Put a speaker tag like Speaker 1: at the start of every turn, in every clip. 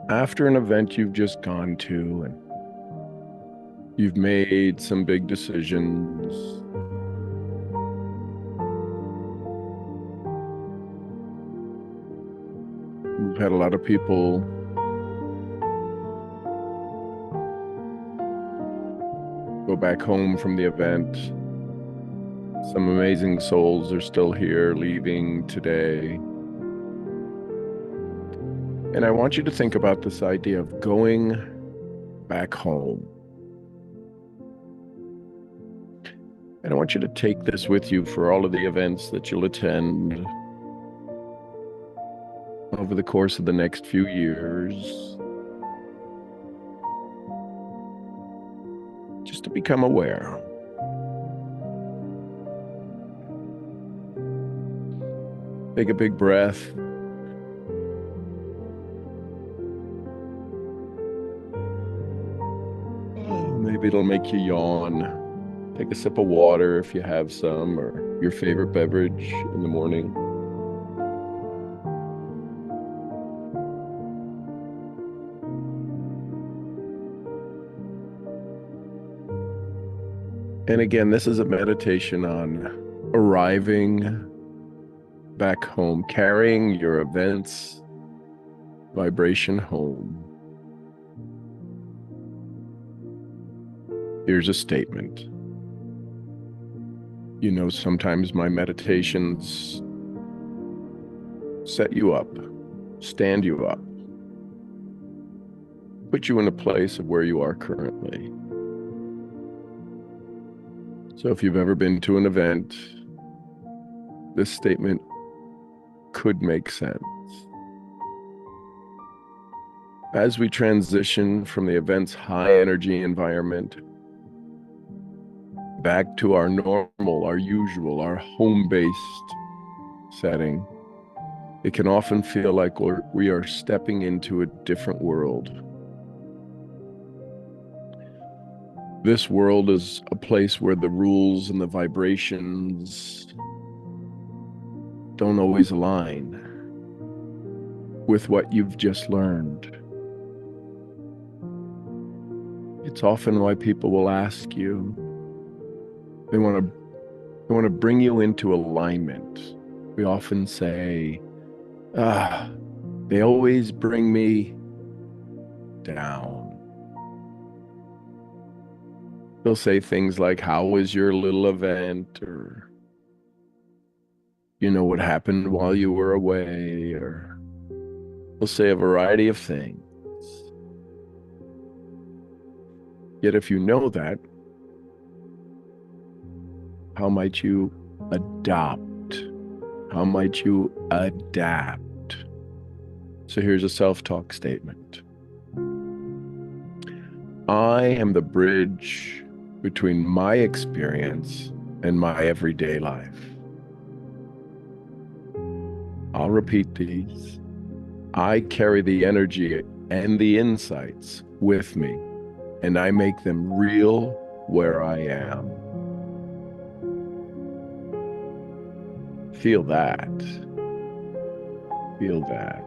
Speaker 1: After an event you've just gone to and you've made some big decisions, we've had a lot of people go back home from the event. Some amazing souls are still here, leaving today. And I want you to think about this idea of going back home. And I want you to take this with you for all of the events that you'll attend over the course of the next few years, just to become aware. Take a big breath. Maybe it'll make you yawn. Take a sip of water if you have some, or your favorite beverage in the morning. And again, this is a meditation on arriving back home, carrying your events vibration home. Here's a statement. You know, sometimes my meditations set you up, stand you up, put you in a place of where you are currently. So if you've ever been to an event, this statement could make sense. As we transition from the event's high energy environment back to our normal, our usual, our home-based setting, it can often feel like we are stepping into a different world. This world is a place where the rules and the vibrations don't always align with what you've just learned. It's often why people will ask you, they want to bring you into alignment. We often say, they always bring me down. They'll say things like, how was your little event? Or, you know, what happened while you were away? Or they'll say a variety of things. Yet if you know that, how might you adopt? How might you adapt? So here's a self-talk statement. I am the bridge between my experience and my everyday life. I'll repeat these. I carry the energy and the insights with me, and I make them real where I am. Feel that. Feel that.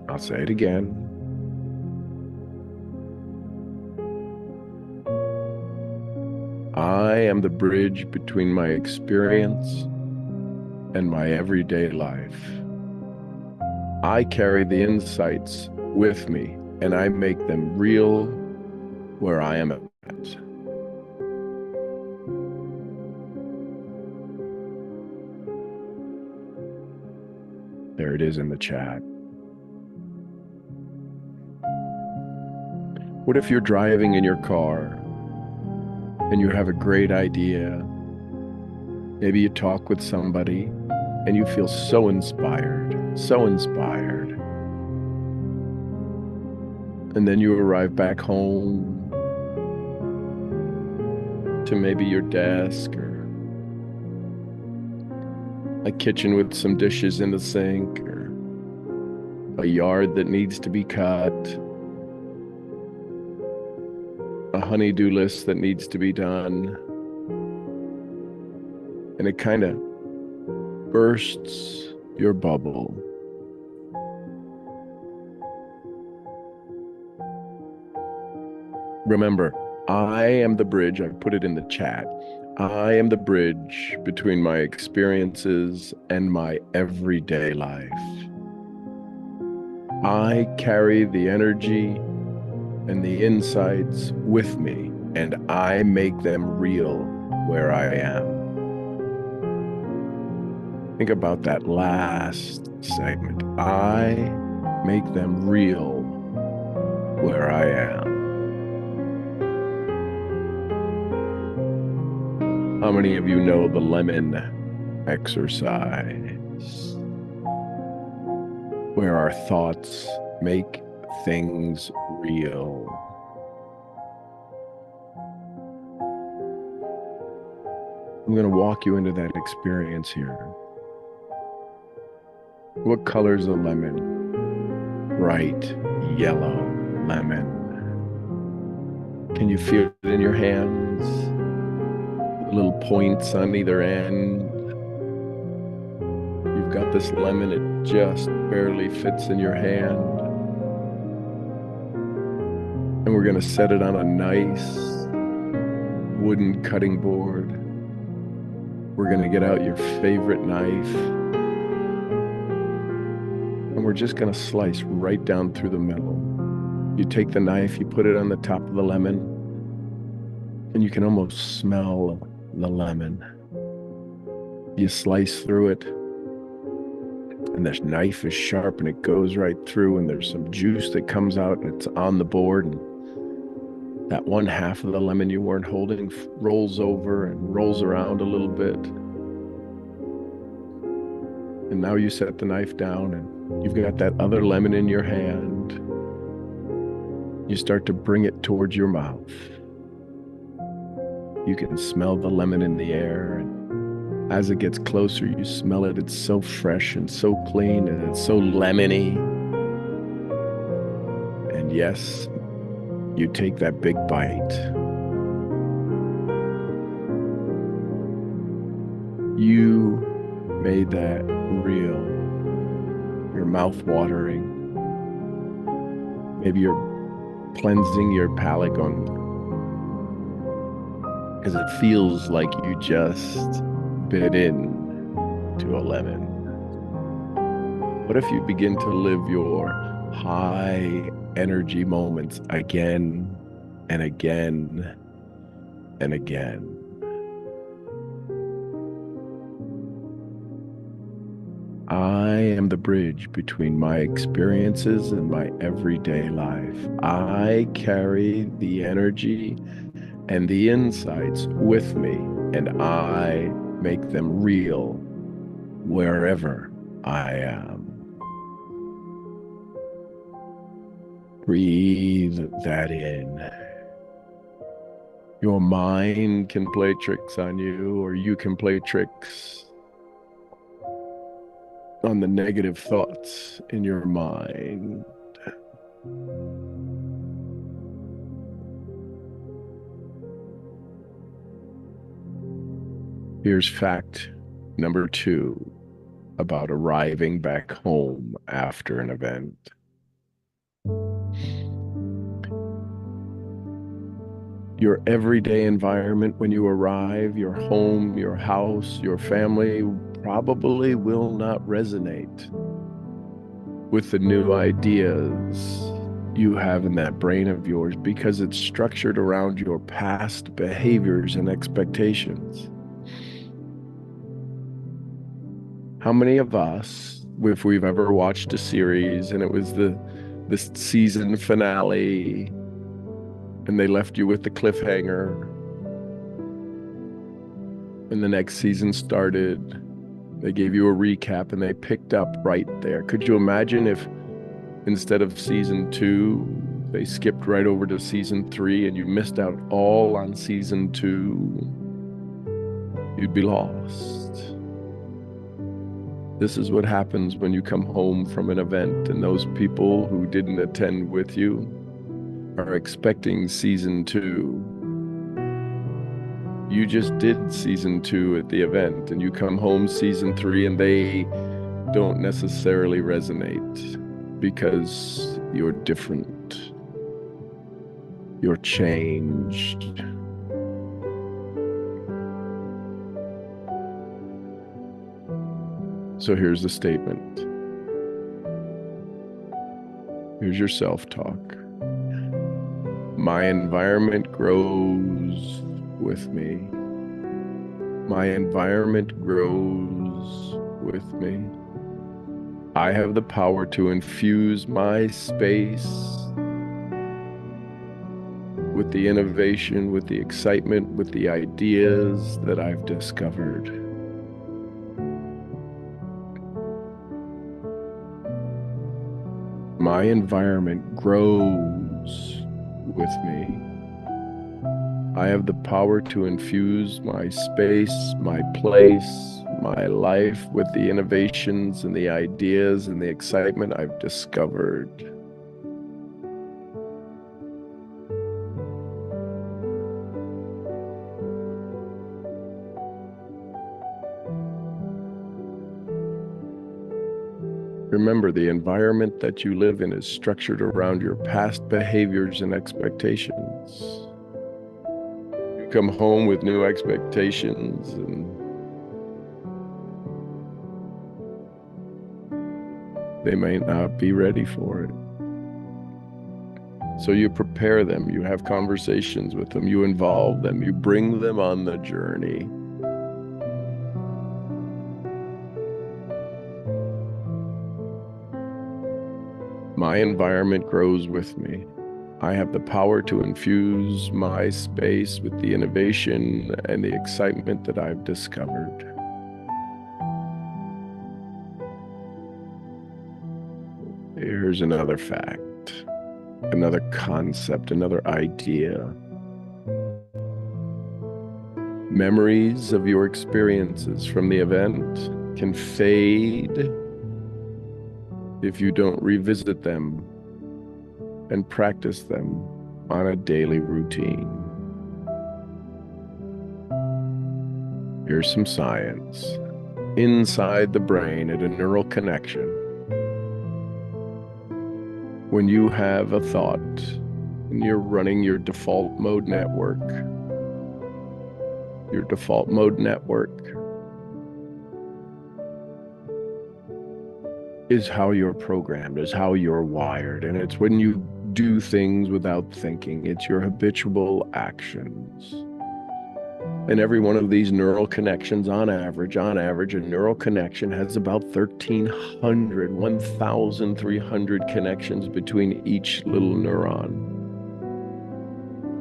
Speaker 1: I'll say it again. I am the bridge between my experience and my everyday life. I carry the insights with me, and I make them real where I am at. There it is in the chat. What if you're driving in your car and you have a great idea? Maybe you talk with somebody and you feel so inspired. And then you arrive back home to maybe your desk or a kitchen with some dishes in the sink or a yard that needs to be cut, a honey-do list that needs to be done. And it kind of bursts your bubble. Remember, I am the bridge. I put it in the chat. I am the bridge between my experiences and my everyday life. I carry the energy and the insights with me, and I make them real where I am. Think about that last segment. I make them real where I am. How many of you know the lemon exercise, where our thoughts make things real? I'm going to walk you into that experience here. What color is the lemon? Bright yellow lemon. Can you feel it in your hands? The little points on either end. You've got this lemon, it just barely fits in your hand. And we're going to set it on a nice wooden cutting board. We're going to get out your favorite knife. And we're just going to slice right down through the middle. You take the knife, you put it on the top of the lemon, and you can almost smell the lemon. You slice through it, and this knife is sharp, and it goes right through, and there's some juice that comes out, and it's on the board, and that one half of the lemon you weren't holding rolls over and rolls around a little bit. And now you set the knife down, and you've got that other lemon in your hand. You start to bring it towards your mouth. You can smell the lemon in the air, and as it gets closer, you smell it. It's so fresh and so clean, and it's so lemony. And yes, you take that big bite. You made that real. Your mouth watering. Maybe you're cleansing your palate on, because it feels like you just bit in to a lemon. What if you begin to live your high energy moments again and again and again? I am the bridge between my experiences and my everyday life. I carry the energy and the insights with me, and I make them real wherever I am. Breathe that in. Your mind can play tricks on you, or you can play tricks on the negative thoughts in your mind. Here's fact number 2 about arriving back home after an event. Your everyday environment when you arrive, your home, your house, your family, probably will not resonate with the new ideas you have in that brain of yours, because it's structured around your past behaviors and expectations. How many of us, if we've ever watched a series and it was this season finale and they left you with the cliffhanger and the next season started, they gave you a recap and they picked up right there? Could you imagine if instead of season 2, they skipped right over to season 3 and you missed out all on season 2? You'd be lost. This is what happens when you come home from an event and those people who didn't attend with you are expecting season 2. You just did season 2 at the event and you come home season 3 and they don't necessarily resonate because you're different. You're changed. So here's the statement. Here's your self-talk. My environment grows with me. My environment grows with me. I have the power to infuse my space with the innovation, with the excitement, with the ideas that I've discovered. My environment grows with me. I have the power to infuse my space, my place, my life with the innovations and the ideas and the excitement I've discovered. Remember, the environment that you live in is structured around your past behaviors and expectations. You come home with new expectations and they may not be ready for it. So you prepare them, you have conversations with them, you involve them, you bring them on the journey. My environment grows with me. I have the power to infuse my space with the innovation and the excitement that I've discovered. Here's another fact, another concept, another idea. Memories of your experiences from the event can fade if you don't revisit them and practice them on a daily routine. Here's some science. Inside the brain at a neural connection, when you have a thought and you're running your default mode network, is how you're programmed, is how you're wired. And it's when you do things without thinking, it's your habitual actions. And every one of these neural connections, on average, a neural connection has about 1,300 connections between each little neuron.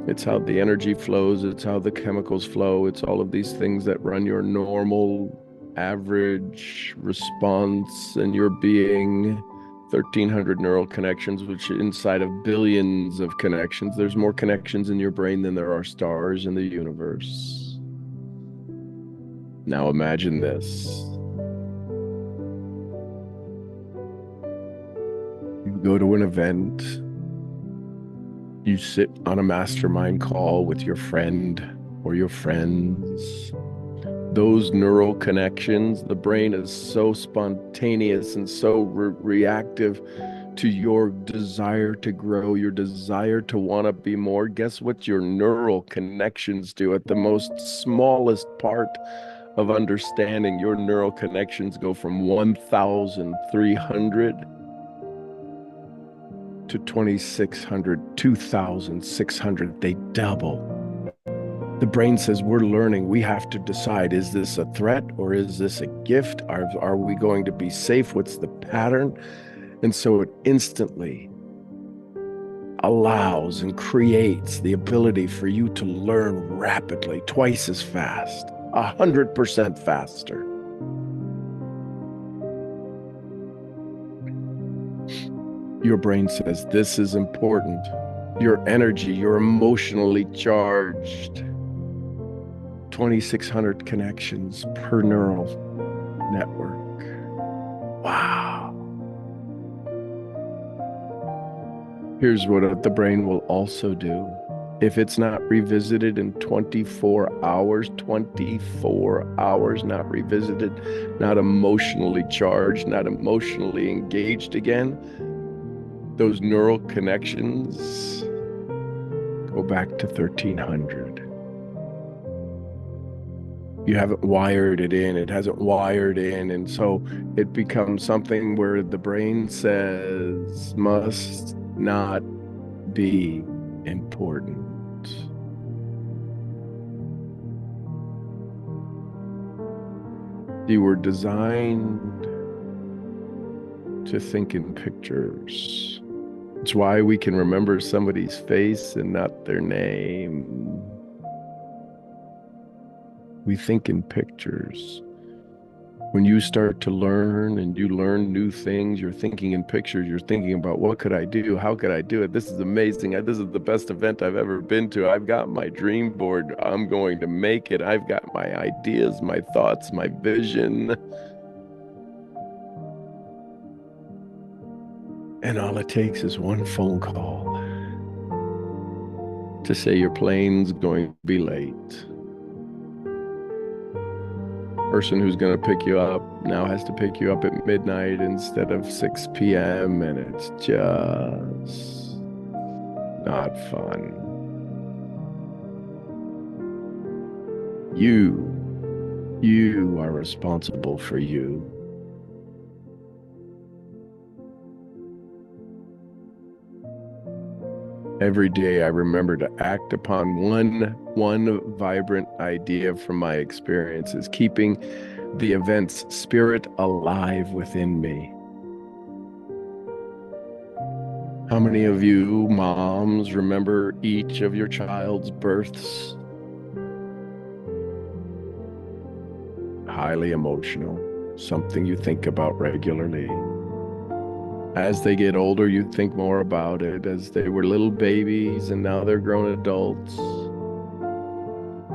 Speaker 1: It's how the energy flows, it's how the chemicals flow, it's all of these things that run your normal average response and your being. 1,300 neural connections, which inside of billions of connections, there's more connections in your brain than there are stars in the universe. Now imagine this. You go to an event, you sit on a mastermind call with your friend or your friends. Those neural connections, the brain is so spontaneous and so reactive to your desire to grow, your desire to want to be more. Guess what your neural connections do at the most smallest part of understanding? Your neural connections go from 1,300 to 2,600, 2,600. They double. The brain says, we're learning. We have to decide, is this a threat or is this a gift? Are we going to be safe? What's the pattern? And so it instantly allows and creates the ability for you to learn rapidly, twice as fast, 100% faster. Your brain says, this is important. Your energy, you're emotionally charged. 2,600 connections per neural network. Wow. Here's what the brain will also do. If it's not revisited in 24 hours, 24 hours not revisited, not emotionally charged, not emotionally engaged again, those neural connections go back to 1300. You haven't wired it in, it hasn't wired in, and so it becomes something where the brain says must not be important. You were designed to think in pictures. It's why we can remember somebody's face and not their name. We think in pictures. When you start to learn and you learn new things, you're thinking in pictures. You're thinking about, what could I do? How could I do it? This is amazing. This is the best event I've ever been to. I've got my dream board. I'm going to make it. I've got my ideas, my thoughts, my vision. And all it takes is one phone call to say your plane's going to be late. Person who's going to pick you up now has to pick you up at midnight instead of 6 p.m. and it's just not fun. You are responsible for you. Every day I remember to act upon one vibrant idea from my experiences, keeping the event's spirit alive within me. How many of you moms remember each of your child's births? Highly emotional, something you think about regularly. As they get older, you think more about it, as they were little babies and now they're grown adults.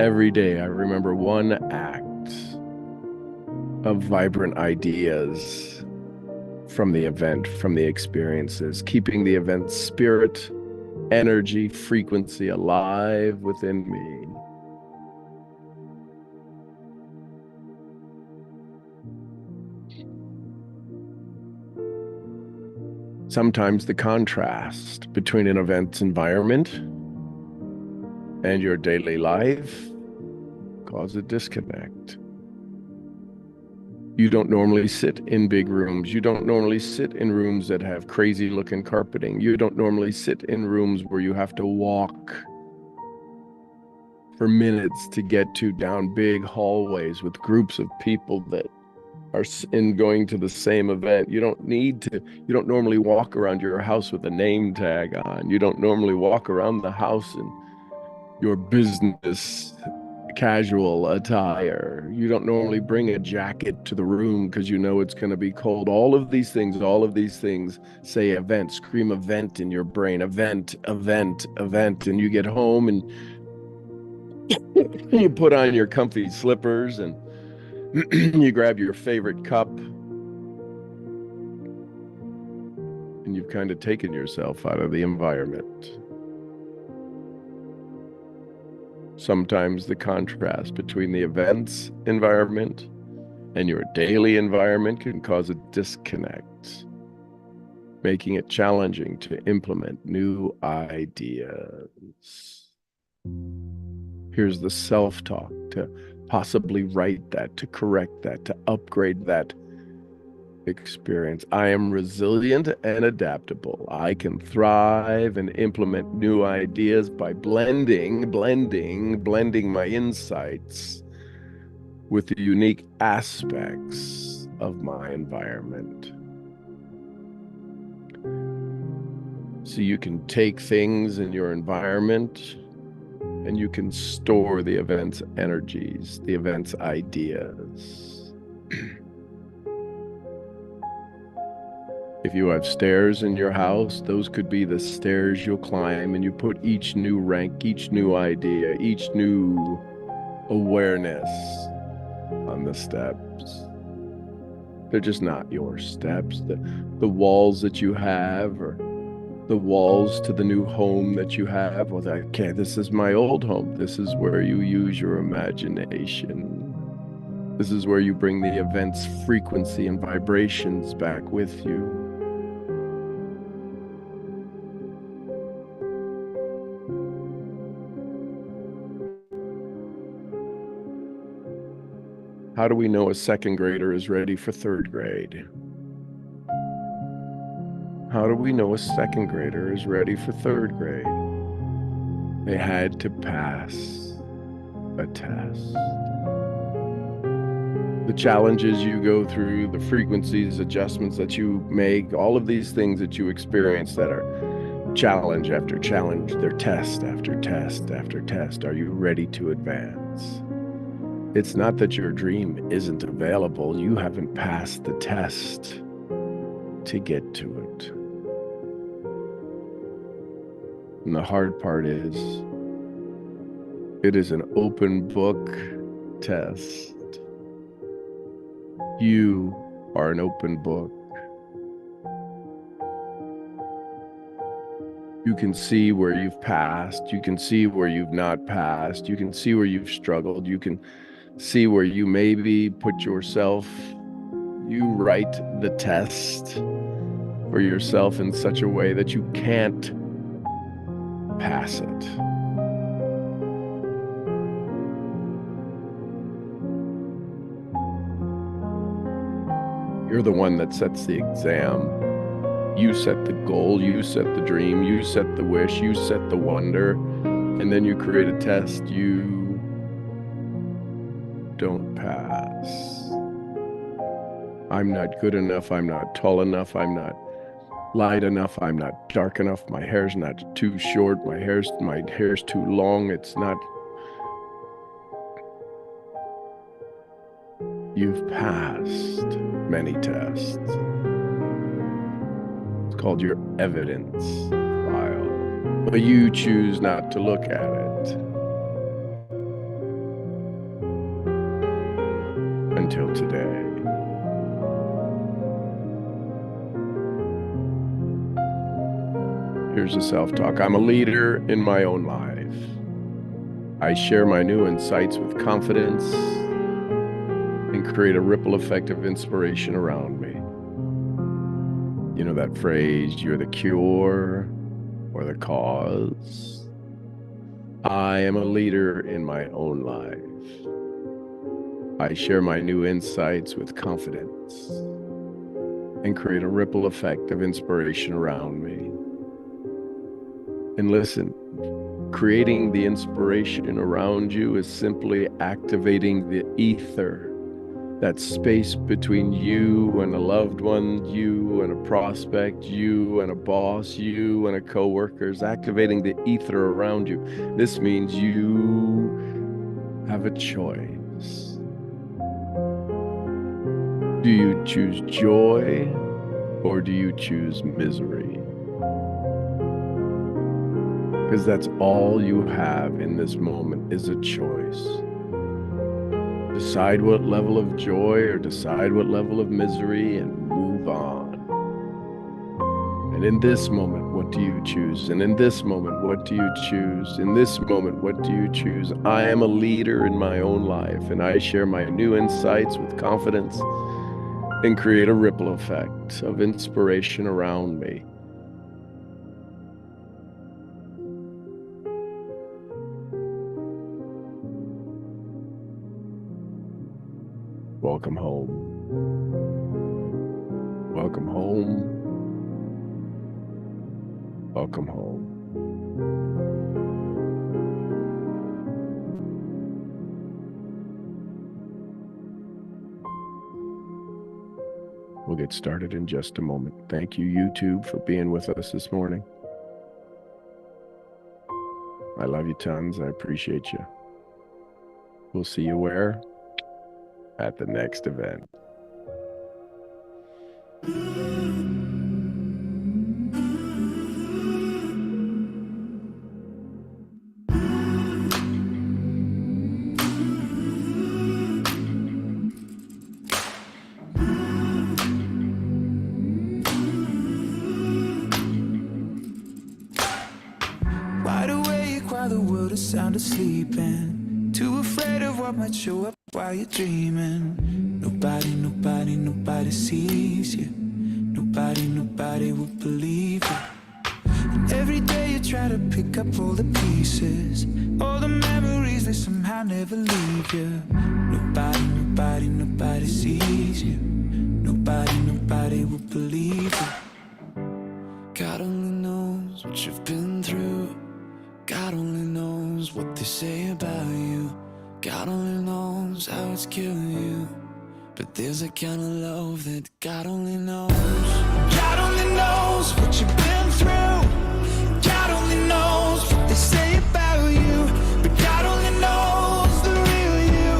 Speaker 1: Every day I remember one act of vibrant ideas from the event, from the experiences, keeping the event's spirit, energy, frequency alive within me. Sometimes the contrast between an event's environment and your daily life causes a disconnect. You don't normally sit in big rooms. You don't normally sit in rooms that have crazy looking carpeting. You don't normally sit in rooms where you have to walk for minutes to get to down big hallways with groups of people that are going to the same event. You don't normally walk around your house with a name tag on. You don't normally walk around the house in your business casual attire. You don't normally bring a jacket to the room because you know it's going to be cold. All of these things say event, scream event in your brain. Event, event, event. And you get home and you put on your comfy slippers and you grab your favorite cup, and you've kind of taken yourself out of the environment. Sometimes the contrast between the event's environment and your daily environment can cause a disconnect, making it challenging to implement new ideas. Here's the self-talk to possibly right that, to correct that, to upgrade that experience. I am resilient and adaptable. I can thrive and implement new ideas by blending my insights with the unique aspects of my environment. So you can take things in your environment and you can store the event's energies, the event's ideas. If you have stairs in your house, those could be the stairs you'll climb, and you put each new rank, each new idea, each new awareness on the steps. They're just not your steps. The walls that you have are the walls to the new home that you have. Well, okay, this is my old home. This is where you use your imagination. This is where you bring the event's frequency and vibrations back with you. How do we know a second grader is ready for third grade? How do we know a second grader is ready for third grade? They had to pass a test. The challenges you go through, the frequencies, adjustments that you make, all of these things that you experience that are challenge after challenge, they're test after test after test. Are you ready to advance? It's not that your dream isn't available. You haven't passed the test to get to it. And the hard part is, it is an open book test. You are an open book. You can see where you've passed. You can see where you've not passed. You can see where you've struggled. You can see where you maybe put yourself, you write the test for yourself in such a way that you can't pass it. You're the one that sets the exam. You set the goal, you set the dream, you set the wish, you set the wonder, and then you create a test you don't pass. I'm not good enough, I'm not tall enough, I'm not light enough, I'm not dark enough, my hair's not too short, my hair's too long, it's not. You've passed many tests. It's called your evidence file, but you choose not to look at it until today. Here's the self-talk. I'm a leader in my own life. I share my new insights with confidence and create a ripple effect of inspiration around me. You know that phrase, you're the cure or the cause? I am a leader in my own life. I share my new insights with confidence and create a ripple effect of inspiration around me. And listen, creating the inspiration around you is simply activating the ether, that space between you and a loved one, you and a prospect, you and a boss, you and a coworker, is activating the ether around you. This means you have a choice. Do you choose joy or do you choose misery? Because that's all you have in this moment is a choice. Decide what level of joy or decide what level of misery and move on. And in this moment, what do you choose? And in this moment, what do you choose? In this moment, what do you choose? I am a leader in my own life, and I share my new insights with confidence and create a ripple effect of inspiration around me. Welcome home. Welcome home. Welcome home. We'll get started in just a moment. Thank you, YouTube, for being with us this morning. I love you tons. I appreciate you. We'll see you where? At the next event.
Speaker 2: world is sound asleep and too afraid of what might show up while you're dreaming. Nobody sees you. Nobody will believe you. And every day you try to pick up all the pieces, all the memories, they somehow never leave you. Nobody sees you. Nobody will believe you. God only knows what you've been through. God only knows what they say about you. God only knows how it's killing you. But there's a kind of love that God only knows. God only knows what you've been through. God only knows what they say about you. But God only knows the real you.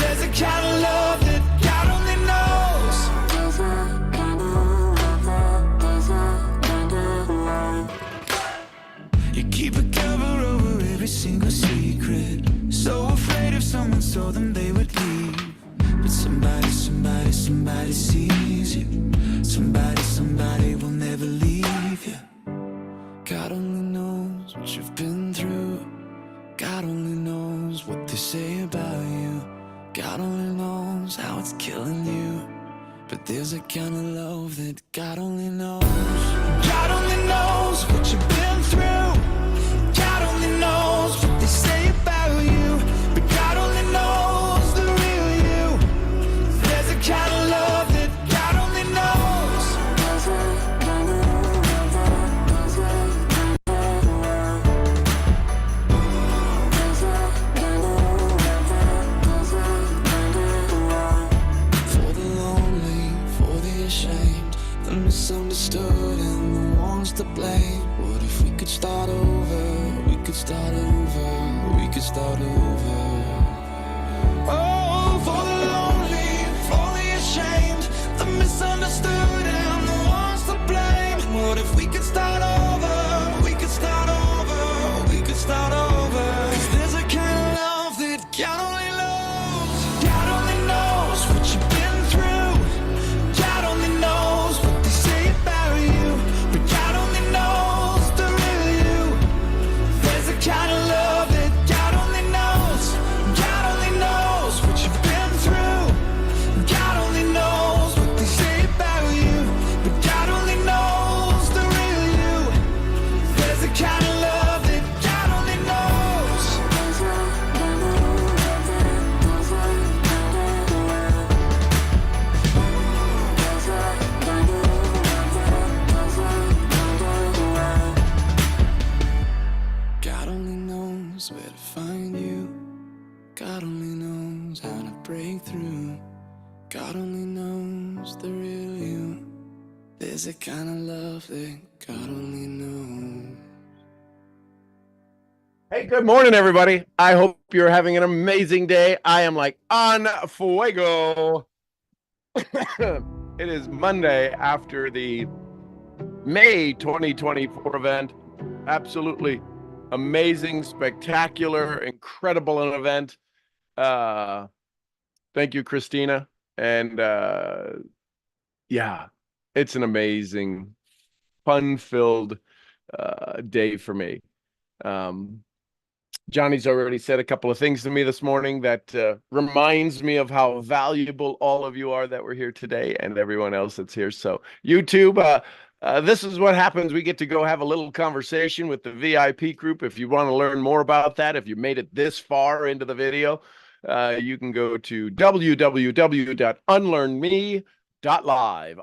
Speaker 2: There's a kind of love that God only knows. There's a kind of love. You keep a cover over every single secret, so afraid if someone saw them they would leave. But somebody sees you. Somebody will never leave you. God only knows what you've been through. God only knows what they say about you. God only knows how it's killing you. But there's a kind of love that God only knows. God only knows what you've been through. God only knows what they say about you. But God only knows the real you. There's a kind of love that God only knows. There's a kind of love. There's a kind of love. There's a kind of love. For the lonely, for the ashamed, the misunderstood and the ones to blame. What if we could start over? We could start over. We could start over. Oh, for the lonely, for the ashamed, the misunderstood and the ones to blame. What if we could start over? We could start over. We could start over. 'Cause there's a kind of love that God only knows. God only knows what you've been through. God only knows what they say about you. But God only knows the real you. There's a kind of love that God only knows. God only knows what you've been through. God only knows what they say about you. But God only knows the real you. There's a kind of love that God only knows. There's a kind of love. There's a kind of love. There's a kind of love. There's a kind of love. God only knows where to find you. God only knows how to break through. God only knows the real you. There's a kind of love that God only knows.
Speaker 1: Hey, good morning, everybody. I hope you're having an amazing day. I am like on fuego. It is Monday after the May 2024 event. Absolutely amazing, spectacular, incredible an event. Thank you, Christina. And yeah, it's an amazing, fun-filled day for me. Johnny's already said a couple of things to me this morning that reminds me of how valuable all of you are that were here today and everyone else that's here. So YouTube, this is what happens. We get to go have a little conversation with the VIP group. If you want to learn more about that, if you made it this far into the video, you can go to www.unlearnme.live,